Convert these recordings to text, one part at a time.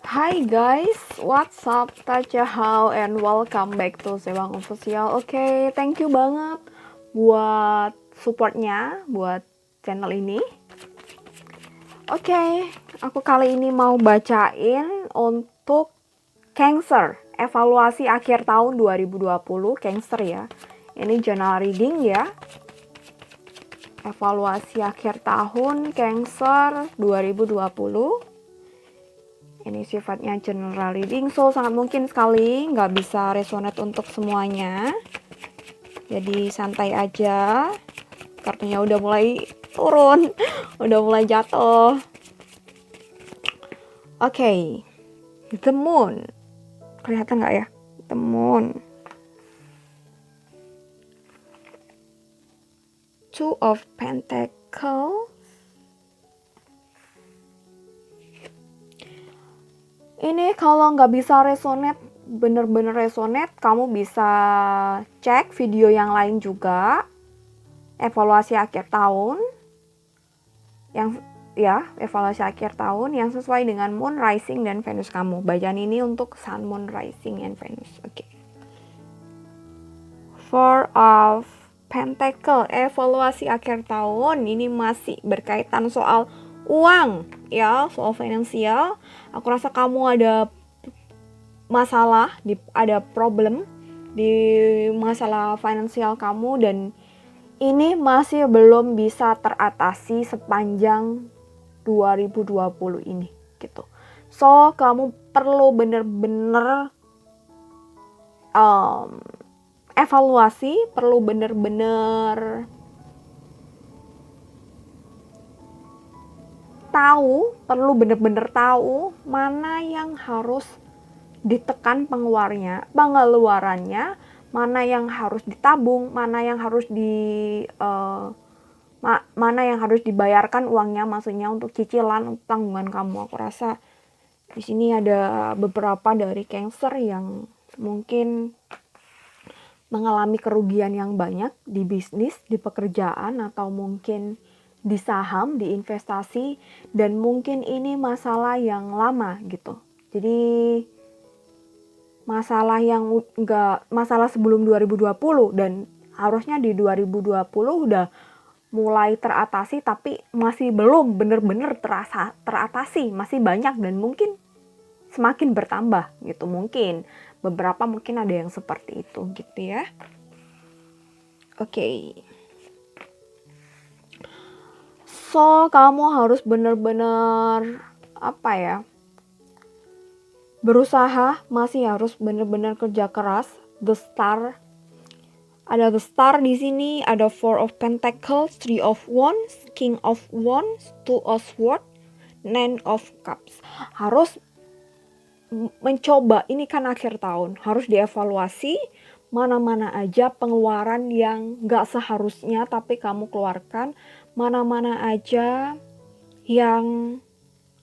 Hi guys, what's up? Tachahao and welcome back to Sewang Official. Oke, thank you banget buat supportnya buat channel ini. Oke, aku kali ini mau bacain untuk Cancer, evaluasi akhir tahun 2020 Cancer ya. Ini journal reading ya. Evaluasi akhir tahun Cancer 2020. Ini sifatnya general reading, so sangat mungkin sekali nggak bisa resonate untuk semuanya. Jadi santai aja. Kartunya udah mulai turun, udah mulai jatuh. Oke, The Moon. Kelihatan nggak ya? The Moon. Two of Pentacles. Ini kalau nggak bisa resonate, bener-bener resonate, kamu bisa cek video yang lain juga. Evaluasi akhir tahun. Evaluasi akhir tahun yang sesuai dengan Moon, Rising, dan Venus kamu. Bacaan ini untuk Sun, Moon, Rising, and Venus. Oke. Four of Pentacle, evaluasi akhir tahun. Ini masih berkaitan soal uang, ya, soal finansial. Aku rasa kamu ada masalah, ada problem di masalah finansial kamu, dan ini masih belum bisa teratasi sepanjang 2020 ini, gitu. So, kamu perlu bener-bener evaluasi, perlu bener-bener tahu mana yang harus ditekan pengeluarannya, mana yang harus ditabung, mana yang harus dibayarkan uangnya, maksudnya untuk cicilan, untuk tanggungan kamu. Aku rasa di sini ada beberapa dari Cancer yang mungkin mengalami kerugian yang banyak di bisnis, di pekerjaan, atau mungkin di saham, di investasi, dan mungkin ini masalah yang lama gitu. Jadi masalah sebelum 2020, dan harusnya di 2020 udah mulai teratasi, tapi masih belum bener-bener teratasi, masih banyak dan mungkin semakin bertambah gitu. Mungkin beberapa mungkin ada yang seperti itu gitu ya. Oke. So, kamu harus bener-bener berusaha, masih harus bener-bener kerja keras. The Star. Ada The Star di sini, ada Four of Pentacles, Three of Wands, King of Wands, Two of Swords, Nine of Cups. Harus mencoba, ini kan akhir tahun, harus dievaluasi mana-mana aja pengeluaran yang gak seharusnya tapi kamu keluarkan, mana-mana aja yang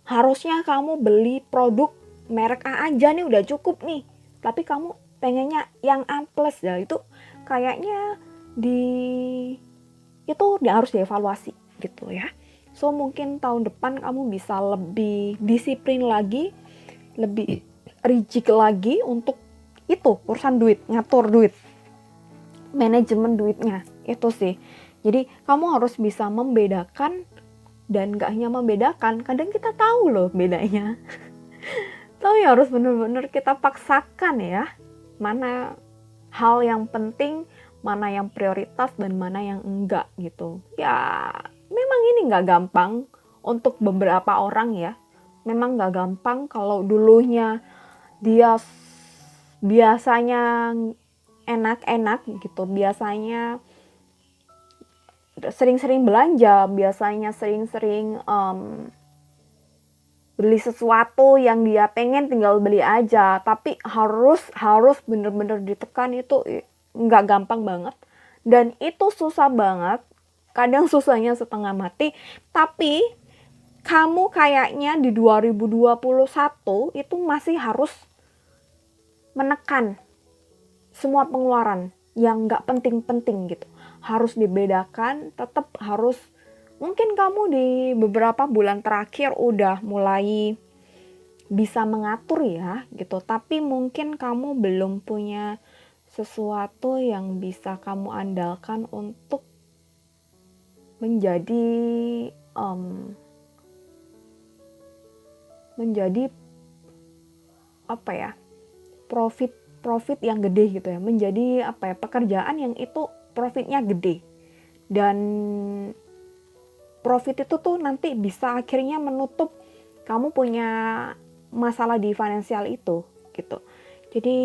harusnya kamu beli produk merek A aja nih udah cukup nih, tapi kamu pengennya yang A plus ya, itu kayaknya harus dievaluasi gitu ya. So mungkin tahun depan kamu bisa lebih disiplin lagi, lebih rigid lagi untuk itu urusan duit, ngatur duit, manajemen duitnya itu sih. Jadi kamu harus bisa membedakan, dan gak hanya membedakan, kadang kita tahu loh bedanya. Tapi harus benar-benar kita paksakan ya, mana hal yang penting, mana yang prioritas, dan mana yang enggak gitu. Ya memang ini gak gampang untuk beberapa orang ya. Memang gak gampang kalau dulunya dia biasanya enak-enak gitu, biasanya sering-sering belanja, biasanya sering-sering beli sesuatu yang dia pengen tinggal beli aja, tapi harus bener-bener ditekan, itu nggak gampang banget, dan itu susah banget, kadang susahnya setengah mati. Tapi kamu kayaknya di 2021 itu masih harus menekan semua pengeluaran yang nggak penting-penting gitu, harus dibedakan, tetap harus. Mungkin kamu di beberapa bulan terakhir udah mulai bisa mengatur ya gitu, tapi mungkin kamu belum punya sesuatu yang bisa kamu andalkan untuk menjadi menjadi apa ya, profit yang gede gitu ya, menjadi apa ya, pekerjaan yang itu profitnya gede, dan profit itu tuh nanti bisa akhirnya menutup kamu punya masalah di finansial itu gitu. Jadi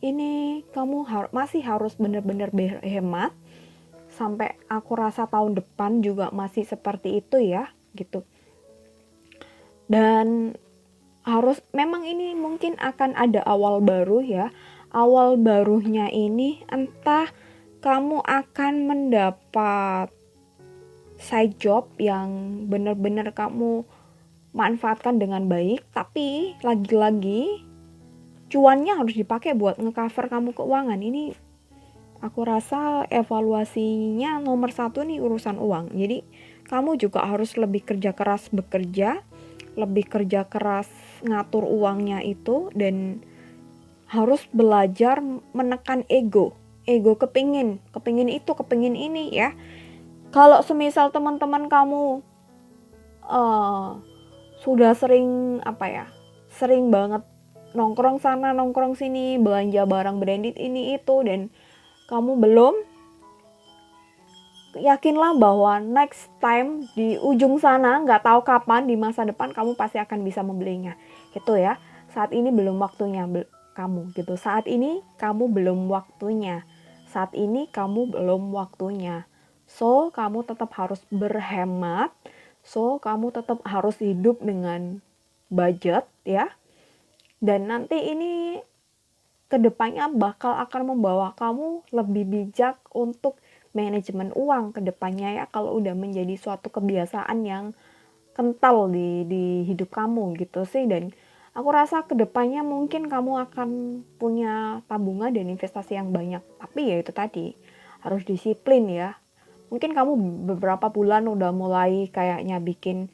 ini kamu masih harus benar-benar berhemat sampai aku rasa tahun depan juga masih seperti itu ya gitu. Dan harus memang ini mungkin akan ada awal baru ya. Awal barunya ini entah kamu akan mendapat side job yang benar-benar kamu manfaatkan dengan baik, tapi lagi-lagi cuannya harus dipakai buat ngecover kamu keuangan. Ini aku rasa evaluasinya nomor satu nih urusan uang. Jadi kamu juga harus lebih kerja keras bekerja, lebih kerja keras ngatur uangnya itu, dan harus belajar menekan ego kepingin itu, kepingin ini ya. Kalau semisal teman-teman kamu sudah sering apa ya, sering banget nongkrong sana nongkrong sini, belanja barang branded ini itu, dan kamu belum, yakinlah bahwa next time di ujung sana, nggak tahu kapan di masa depan kamu pasti akan bisa membelinya gitu ya. Saat ini belum waktunya kamu gitu, saat ini kamu belum waktunya, saat ini kamu belum waktunya. So kamu tetap harus berhemat, so kamu tetap harus hidup dengan budget ya. Dan nanti ini kedepannya bakal akan membawa kamu lebih bijak untuk manajemen uang kedepannya ya, kalau udah menjadi suatu kebiasaan yang kental di hidup kamu gitu sih. Dan aku rasa kedepannya mungkin kamu akan punya tabungan dan investasi yang banyak, tapi ya itu tadi harus disiplin ya. Mungkin kamu beberapa bulan udah mulai kayaknya bikin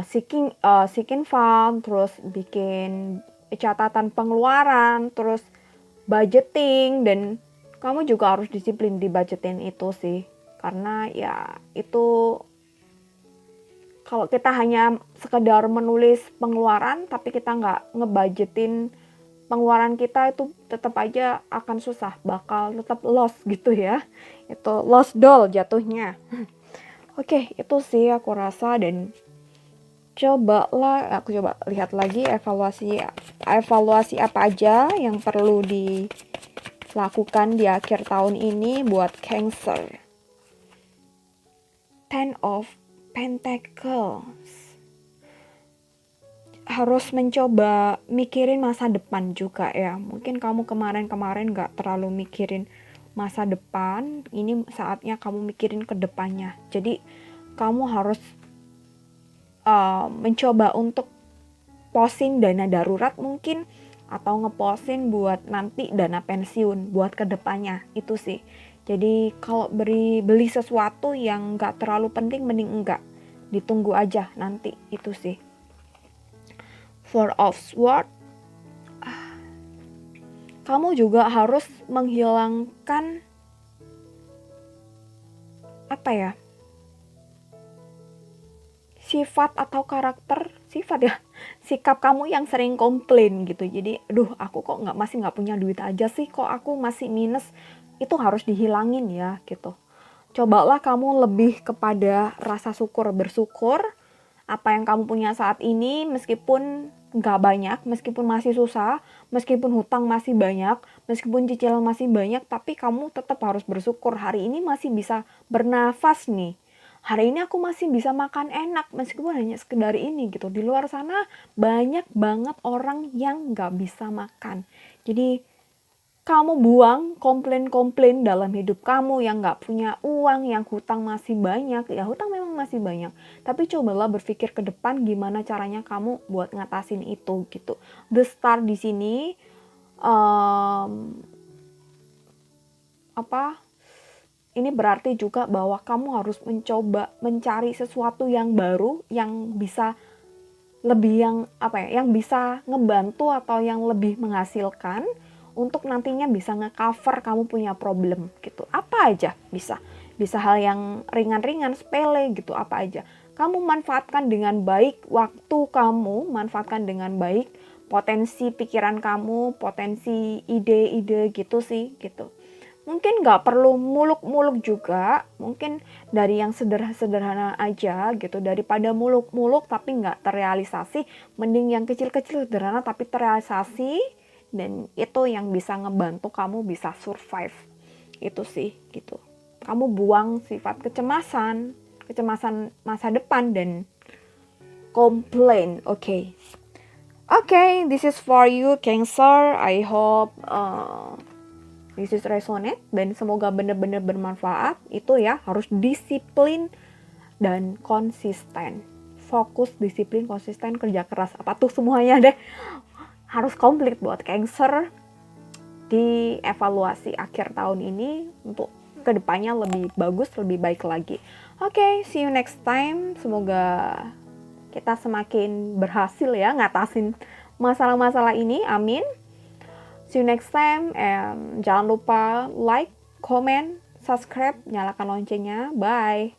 seeking fund, terus bikin catatan pengeluaran, terus budgeting, dan kamu juga harus disiplin di budgeting itu sih. Karena ya itu, kalau kita hanya sekedar menulis pengeluaran tapi kita nggak ngebudgetin pengeluaran kita, itu tetap aja akan susah, bakal tetap loss gitu ya. Itu lost doll jatuhnya. Oke, itu sih aku rasa. Dan aku coba lihat lagi evaluasi apa aja yang perlu dilakukan di akhir tahun ini buat Cancer. Ten of Pentacles. Harus mencoba mikirin masa depan juga ya. Mungkin kamu kemarin gak terlalu mikirin masa depan, ini saatnya kamu mikirin ke depannya. Jadi kamu harus mencoba untuk posting dana darurat mungkin, atau ngeposting buat nanti dana pensiun buat kedepannya itu sih. Jadi kalau beli sesuatu yang gak terlalu penting, mending enggak, ditunggu aja nanti itu sih. Four of Swords, kamu juga harus menghilangkan apa ya, sifat atau karakter, sikap kamu yang sering komplain gitu. Jadi aku kok masih nggak punya duit aja sih, kok aku masih minus, itu harus dihilangin ya gitu. Cobalah kamu lebih kepada rasa bersyukur apa yang kamu punya saat ini, meskipun nggak banyak, meskipun masih susah, meskipun hutang masih banyak, meskipun cicilan masih banyak, tapi kamu tetap harus bersyukur. Hari ini masih bisa bernafas nih, hari ini aku masih bisa makan enak meskipun hanya sekedar ini gitu. Di luar sana banyak banget orang yang nggak bisa makan. Jadi kamu buang komplain-komplain dalam hidup kamu, yang nggak punya uang, yang hutang masih banyak. Ya hutang memang masih banyak, tapi cobalah berpikir ke depan gimana caranya kamu buat ngatasin itu gitu. The Star di sini ini berarti juga bahwa kamu harus mencoba mencari sesuatu yang baru yang bisa lebih yang apa ya, yang bisa ngebantu atau yang lebih menghasilkan untuk nantinya bisa nge-cover kamu punya problem gitu. Apa aja bisa. Bisa hal yang ringan-ringan, sepele gitu, apa aja. Kamu manfaatkan dengan baik waktu kamu, manfaatkan dengan baik potensi pikiran kamu, potensi ide-ide gitu sih gitu. Mungkin nggak perlu muluk-muluk juga, mungkin dari yang sederhana aja gitu, daripada muluk-muluk tapi nggak terrealisasi, mending yang kecil-kecil sederhana tapi terrealisasi, dan itu yang bisa ngebantu kamu bisa survive. Itu sih gitu. Kamu buang sifat kecemasan, kecemasan masa depan dan komplain. Okay, this is for you, Cancer. I hope this is resonate dan semoga benar-benar bermanfaat. Itu ya, harus disiplin dan konsisten. Fokus, disiplin, konsisten, kerja keras. Apa tuh semuanya deh. Harus komplit buat Cancer di evaluasi akhir tahun ini untuk kedepannya lebih bagus, lebih baik lagi. Okay, see you next time. Semoga kita semakin berhasil ya ngatasin masalah-masalah ini. Amin. See you next time, and jangan lupa like, comment, subscribe, nyalakan loncengnya. Bye.